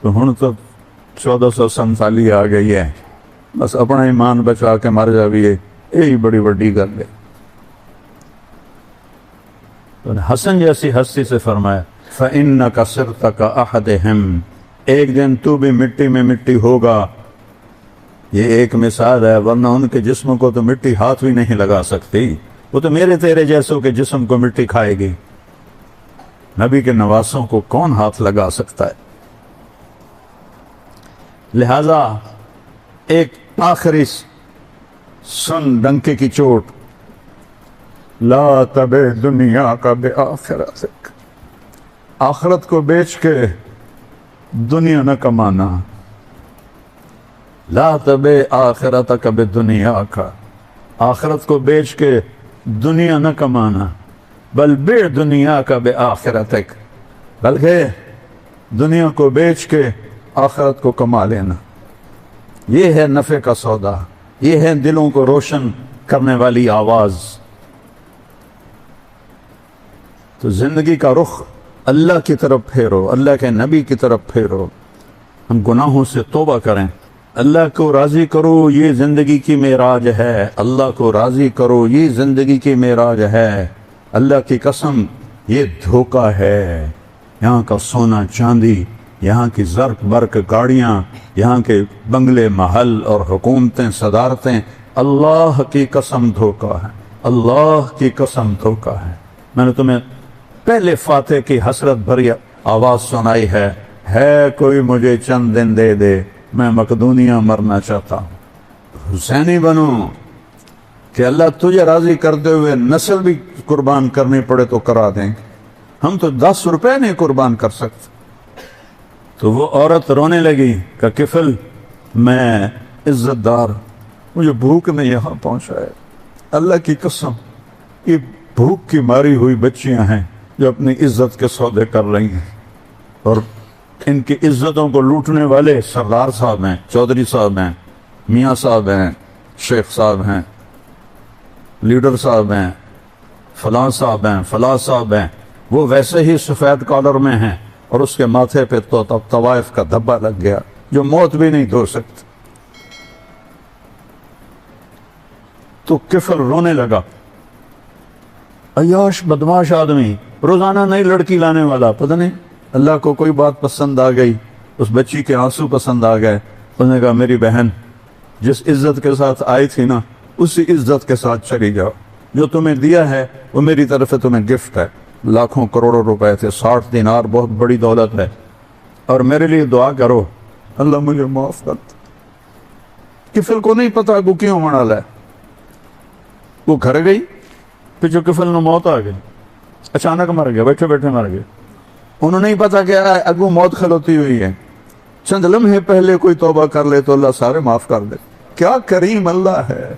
A: تو ہن تو 1447 آ گئی ہے، بس اپنا ایمان بچا کے مر جاویے، یہی بڑی بڑی گل ہے۔ تو حسن جیسی ہستی سے فرمایا فَإِنَّكَ صِرْتَ كَأَحَدِهِمْ، ایک دن تو بھی مٹی میں مٹی ہوگا۔ یہ ایک مثال ہے، ورنہ ان کے جسم کو تو مٹی ہاتھ بھی نہیں لگا سکتی، وہ تو میرے تیرے جیسوں کے جسم کو مٹی کھائے گی، نبی کے نواسوں کو کون ہاتھ لگا سکتا ہے؟ لہذا ایک آخری سن ڈنکے کی چوٹ، لا تبع دنیا کا بآخرتک، آخرت کو بیچ کے دنیا نہ کمانا۔ لا تبع آخرتک بدنیا کا، آخرت کو بیچ کے دنیا نہ کمانا، بل بع دنیا کا بآخرتک، بلکہ دنیا کو بیچ کے آخرت کو کما لینا۔ یہ ہے نفع کا سودا، یہ ہے دلوں کو روشن کرنے والی آواز۔ تو زندگی کا رخ اللہ کی طرف پھیرو، اللہ کے نبی کی طرف پھیرو، ہم گناہوں سے توبہ کریں، اللہ کو راضی کرو، یہ زندگی کی معراج ہے، اللہ کو راضی کرو، یہ زندگی کی معراج ہے۔ اللہ کی قسم یہ دھوکہ ہے، یہاں کا سونا چاندی، یہاں کی زرق برق گاڑیاں، یہاں کے بنگلے محل اور حکومتیں صدارتیں، اللہ کی قسم دھوکہ ہے، اللہ کی قسم دھوکہ ہے۔ میں نے تمہیں پہلے فاتح کی حسرت بھری آواز سنائی ہے کوئی مجھے چند دن دے دے، میں مقدونیہ مرنا چاہتا ہوں، حسینی بنوں کہ اللہ تجھے راضی کرتے ہوئے نسل بھی قربان کرنی پڑے تو کرا دیں گے۔ ہم تو 10 روپے نہیں قربان کر سکتے، تو وہ عورت رونے لگی کہ کفل میں عزت دار، مجھے بھوک نے یہاں پہنچایا، اللہ کی قسم یہ بھوک کی ماری ہوئی بچیاں ہیں جو اپنی عزت کے سودے کر رہی ہیں، اور ان کی عزتوں کو لوٹنے والے سردار صاحب ہیں، چودھری صاحب ہیں، میاں صاحب ہیں، شیخ صاحب ہیں، لیڈر صاحب ہیں، فلاں صاحب ہیں، فلاں صاحب ہیں، وہ ویسے ہی سفید کالر میں ہیں اور اس کے ماتھے پہ تو طوائف کا دھبا لگ گیا جو موت بھی نہیں دھو سکتی۔ تو کفل رونے لگا، عیاش بدماش آدمی، روزانہ نئی لڑکی لانے والا، پتہ نہیں اللہ کو کوئی بات پسند آ گئی، اس بچی کے آنسو پسند آ گئے، اس نے کہا میری بہن جس عزت کے ساتھ آئی تھی نا اسی عزت کے ساتھ چلی جاؤ، جو تمہیں دیا ہے وہ میری طرف سے تمہیں گفٹ ہے، لاکھوں کروڑوں روپے تھے، 60 دینار بہت بڑی دولت ہے، اور میرے لیے دعا کرو اللہ مجھے معاف کر دے۔ کفل کو نہیں پتا وہ کیوں منا ہے، وہ گھر گئی، پھر جو کفل نے موت آ گئی، اچانک مر گیا، بیٹھے بیٹھے مر گئے، انہوں نہیں پتا کہ اگو موت کھلوتی ہوئی ہے، چند لمحے پہلے کوئی توبہ کر لے تو اللہ سارے معاف کر دے۔ کیا کریم اللہ ہے،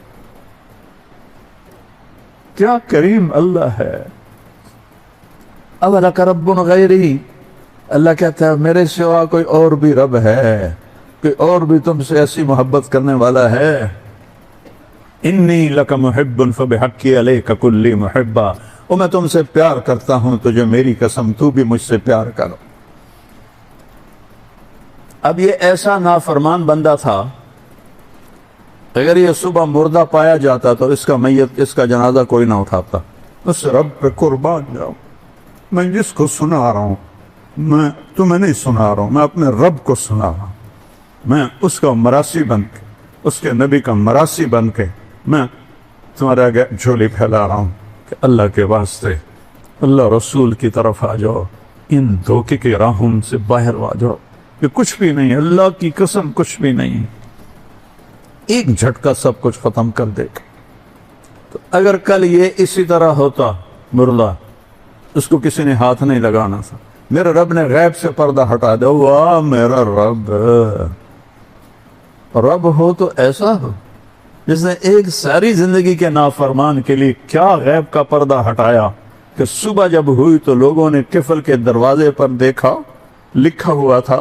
A: کیا کریم اللہ ہے۔ اولک رب غیری، اللہ کہتا ہے میرے سوا کوئی اور بھی رب ہے، کوئی اور بھی تم سے ایسی محبت کرنے والا ہے۔ انی لک محب فبحقی علیک کلی محبا، اور میں تم سے پیار کرتا ہوں تو جو میری قسم تو بھی مجھ سے پیار کرو۔ اب یہ ایسا نافرمان بندہ تھا، اگر یہ صبح مردہ پایا جاتا تو اس کا میت، اس کا جنازہ کوئی نہ اٹھاتا۔ اس رب پہ قربان جاؤ، میں جس کو سنا رہا ہوں میں تمہیں نہیں سنا رہا ہوں، میں اپنے رب کو سنا رہا ہوں، میں اس کا مراسی بن کے، اس کے نبی کا مراسی بن کے میں تمہارے آگے جھولی پھیلا رہا ہوں کہ اللہ کے واسطے اللہ رسول کی طرف آ جاؤ، ان دھوکے کے راہوں سے باہر آ جاؤ، کہ کچھ بھی نہیں، اللہ کی قسم کچھ بھی نہیں، ایک جھٹکا سب کچھ ختم کر دے گا۔ تو اگر کل یہ اسی طرح ہوتا مردہ، اس کو کسی نے ہاتھ نہیں لگانا تھا، میرے رب نے غیب سے پردہ ہٹا دیا، واہ میرا رب، رب ہو تو ایسا ہو جس نے ایک ساری زندگی کے نافرمان کے لیے کیا غیب کا پردہ ہٹایا کہ صبح جب ہوئی تو لوگوں نے کفل کے دروازے پر دیکھا، لکھا ہوا تھا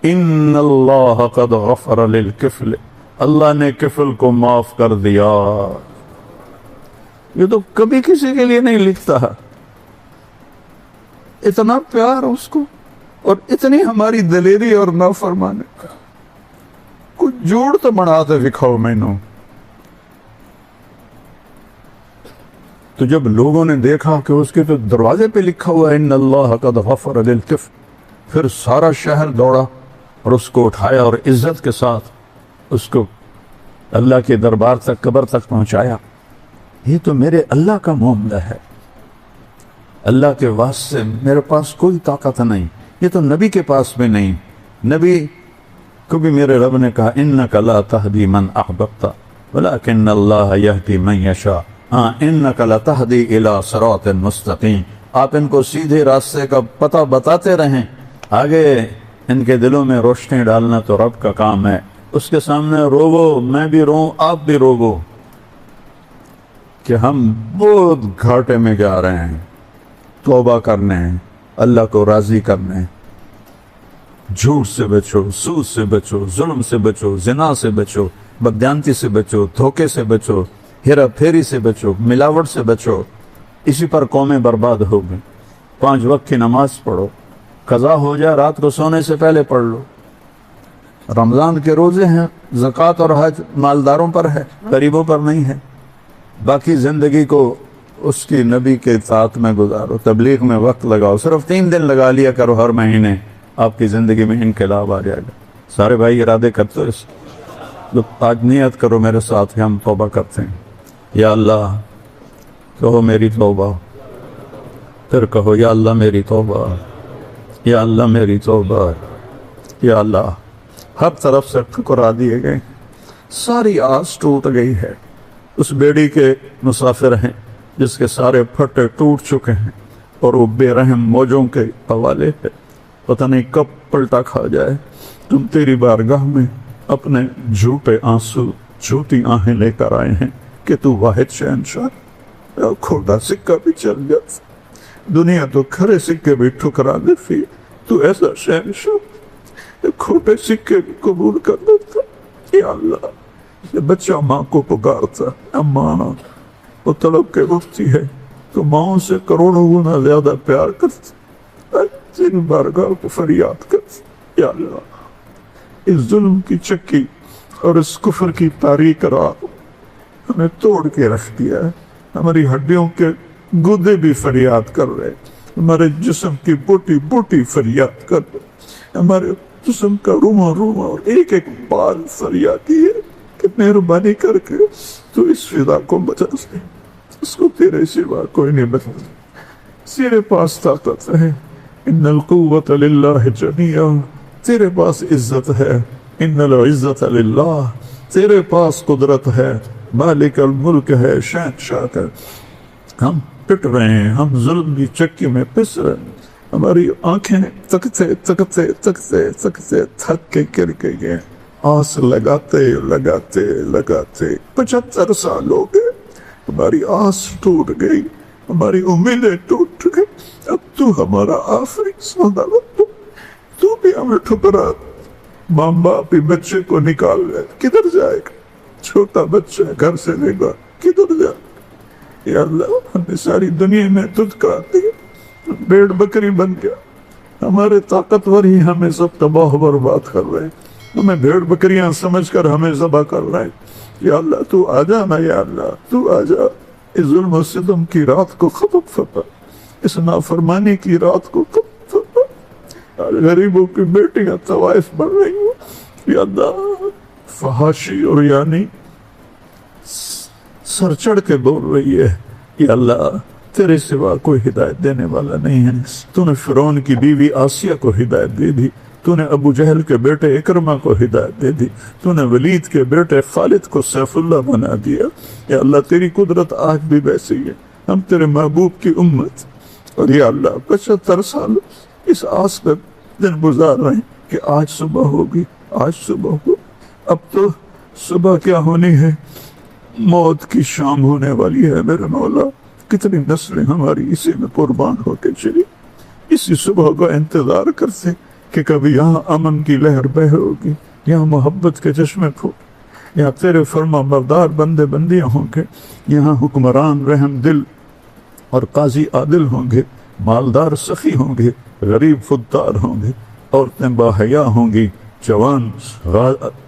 A: ان اللہ قد غفر للکفل، اللہ نے کفل کو معاف کر دیا۔ یہ تو کبھی کسی کے لیے نہیں لکھتا، اتنا پیار اس کو اور اتنی ہماری دلیری اور نافرمانی کا، کچھ جوڑ تو بناتے دکھاؤ مینوں۔ تو جب لوگوں نے دیکھا کہ اس کے تو دروازے پہ لکھا ہوا ہے ان اللہ قد غفر للکفل، پھر سارا شہر دوڑا اور اس کو اٹھایا اور عزت کے ساتھ اس کو اللہ کے دربار تک، قبر تک پہنچایا۔ یہ تو میرے اللہ کا معاملہ ہے، اللہ کے واسطے میرے پاس کوئی طاقت نہیں، یہ تو نبی کے پاس بھی نہیں۔ نبی کو بھی میرے رب نے کہا انک لا تہدی من احببت ولکن اللہ یہدی من یشاء، انک لتہدی الی صراط مستقیم۔ آپ ان کو سیدھے راستے کا پتہ بتاتے رہیں، آگے ان کے دلوں میں روشنی ڈالنا تو رب کا کام ہے۔ اس کے سامنے روو، میں بھی رو، آپ بھی روو کہ ہم بہت گھاٹے میں جا رہے ہیں، توبہ کرنے ہیں، اللہ کو راضی کرنے ہیں۔ جھوٹ سے بچو، سود سے بچو، ظلم سے بچو، زنا سے بچو، بددیانتی سے بچو، دھوکے سے بچو، ہیرا پھیری سے بچو، ملاوٹ سے بچو، اسی پر قومیں برباد ہو گئیں۔ 5 وقت کی نماز پڑھو، قضا ہو جائے رات کو سونے سے پہلے پڑھ لو۔ رمضان کے روزے ہیں، زکوٰۃ اور حج مالداروں پر ہے، غریبوں پر نہیں ہے۔ باقی زندگی کو اس کی نبی کے اطاعت میں گزارو، تبلیغ میں وقت لگاؤ، صرف 3 دن لگا لیا کرو ہر مہینے، آپ کی زندگی میں انقلاب آ جائے گا۔ سارے بھائی ارادے کرتے ہو اس، آج نیت کرو میرے ساتھ کہ ہم توبہ کرتے ہیں۔ یا اللہ، کہو میری توبہ، پھر کہو یا اللہ میری توبہ، یا اللہ میری توبہ، یا اللہ۔ ہر طرف سے ٹھکرا دیے گئے، ساری آس ٹوٹ گئی ہے۔ اس بیڑی کے مسافر ہیں جس کے سارے پھٹے ٹوٹ چکے ہیں اور وہ بے رحم موجوں کے حوالے ہے، پتہ نہیں کب پلٹا کھا جائے. تم تیری بارگاہ میں اپنے جھوٹے آنسو جھوٹی آہیں لے کر آئے ہیں کہ تو واحد شہنشاہ. کھوٹا سکہ بھی چل جاتا, دنیا تو کھرے سکے بھی ٹھکرا دیتی, تو ایسا شہنشاہ کھوٹے سکے بھی قبول کر لیتا. یا اللہ, یہ بچہ ماں کو پکارتا, اماں وہ طلب کے اٹھتی ہے تو ماؤں سے کروڑوں گنا زیادہ پیار کرتی, تیری بارگاہ کو فریاد کرتی. یا اللہ, اس ظلم کی چکی اور اس کفر کی تاریک راہ ہمیں توڑ کے رکھ دیا ہے. ہماری ہڈیوں کے گودے بھی فریاد کر رہے, ہمارے جسم کی بوٹی بوٹی فریاد کر رہے, ہمارے جسم کا روما روما اور ایک ایک بال فریادی ہے کہ مہربانی کر کے تو اس فضا کو بچا دے. اس کو تیرے سوا کوئی نہیں بچا, تیرے پاس طاقت ہے. ان القوت للہ جمیعا, تیرے پاس عزت ہے. ان العزت للہ, تیرے پاس قدرت ہے. مالک الملک ہے, شہنشاہ ہے. ہم پٹ رہے ہیں, ہم ظلم کی چکی میں پس رہے ہیں. ہماری آنکھیں تکتے تکتے تکتے تکتے تھک کے گر گئی ہیں. آس لگاتے لگاتے لگاتے 75 سال ہو گئے. ہماری آس ٹوٹ گئی, ہماری امیدیں ٹوٹ گئی. اب تو ہمارا آخری سودا, تو بھی ہمیں ٹھکرا. ماں باپ بھی بچے کو نکال لے, کدھر جائے گا؟ چھوٹا بچہ گھر سے لے گا, کدھر جائے گا؟ یا اللہ, ہمیں ساری دنیا میں تجھ کا بھیڑ بکری بن گیا. ہمارے طاقتور ہی ہمیں سب تباہ و برباد کر رہے ہیں, ہمیں بھیڑ بکریاں سمجھ کر ہمیں ذبح کر رہے ہیں. یا اللہ تو آ جا نا, یا اللہ تو آ جا. اس ظلم و ستم کی رات کو ختم فرما, اس نافرمانی کی رات کو ختم فرما. غریبوں کی بیٹیاں طوائف بڑھ رہی ہیں. یا اللہ, فحاشی اور یعنی سر چڑھ کے بول رہی ہے. یا اللہ, تیرے سوا کوئی ہدایت دینے والا نہیں ہے. تو نے فرعون کی بیوی آسیہ کو ہدایت دے دی, تو نے ابو جہل کے بیٹے اکرمہ کو ہدایت دے دی, تو نے ولید کے بیٹے خالد کو سیف اللہ بنا دیا. یا اللہ, تیری قدرت آج بھی ویسی ہے. ہم تیرے محبوب کی امت, اور یا اللہ 75 سال اس آس پہ دن گزار رہے ہیں کہ آج صبح ہوگی, آج صبح ہو. اب تو صبح کیا ہونی ہے, موت کی شام ہونے والی ہے. میرے مولا, کتنی نسلیں ہماری اسی میں قربان ہو کے چلی, اسی صبح کا انتظار کرتے کہ کبھی یہاں امن کی لہر بہ ہوگی, یہاں محبت کے چشمے پھوٹ, یہاں تیرے فرما بردار بندے بندیاں ہوں گے, یہاں حکمران رحم دل اور قاضی عادل ہوں گے, مالدار سخی ہوں گے, غریب خوددار ہوں گے, عورتیں باحیا ہوں گی, جوان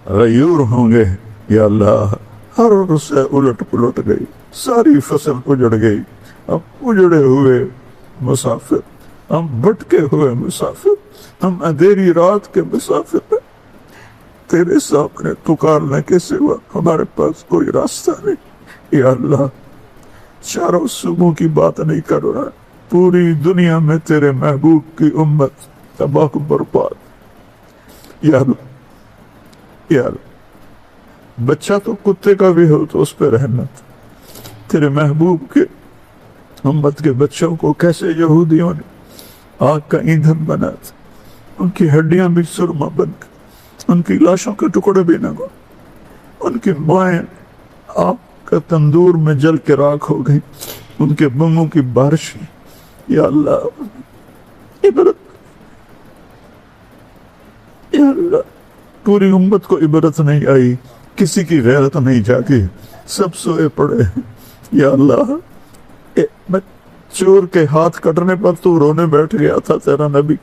A: غیور ہوں گے. یا اللہ, ہر سے الٹ پلٹ گئی, ساری فصل اجڑ گئی. اب اجڑے ہوئے مسافر, ہم بھٹکے ہوئے مسافر, ہم اندھیری رات کے مسافر ہیں. تیرے سامنے پکارنے کے سوا ہمارے پاس کوئی راستہ نہیں. یا اللہ, چاروں صوبوں کی بات نہیں کر رہا, پوری دنیا میں تیرے محبوب کی امت تباہ برباد. یا اللہ, یا اللہ, بچہ تو کتے کا بھی ہو تو اس پہ رحمت. تیرے محبوب کے امت کے بچوں کو کیسے یہودیوں نے آگ کا ایندھن بنا تھا, ان کی ہڈیاں بھی سرما بن گئی, ان کی لاشوں کے ٹکڑے بھی نہ گئے, ان کی مائیں آگ کا تندور میں جل کے راکھ ہو گئی, ان کے بنگوں کی بارش. یا اللہ, عبرت. یا اللہ, پوری امت کو عبرت نہیں آئی, کسی کی غیرت نہیں جاگی, سب سوئے پڑے ہیں. یا اللہ, چور کے ہاتھ کٹنے پر تو رونے بیٹھ گیا تھا تیرا نبی.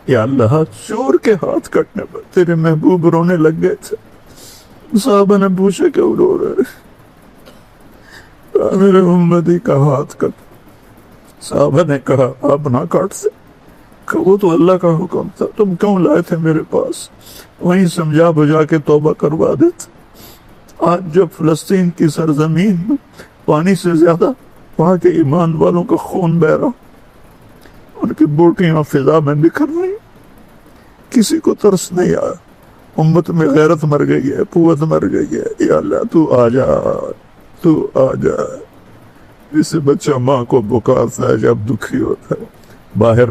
A: یا اللہ, چور کے ہاتھ کٹنے پر تیرے محبوب رونے لگ گئے تھے. صحابہ نے پوچھا کیوں رو رہے, میرے امتی کا ہاتھ کٹ. صحابہ نے کہا آپ نہ کاٹ سے, وہ تو اللہ کا حکم تھا, تم کیوں لائے تھے میرے پاس, وہیں سمجھا بجا کے توبہ کروا دیتے. آج جب فلسطین کی سرزمین میں پانی سے زیادہ وہاں کے ایمان والوں کا خون بہ رہا, ان کی بوٹیاں فضا میں بکھر رہی, کسی کو ترس نہیں آیا. امت میں غیرت مر گئی ہے, قوت مر گئی ہے. یا اللہ, تو آ جا, تو آ جا. جسے بچہ ماں کو پکارتا ہے جب دکھی ہوتا ہے. باہر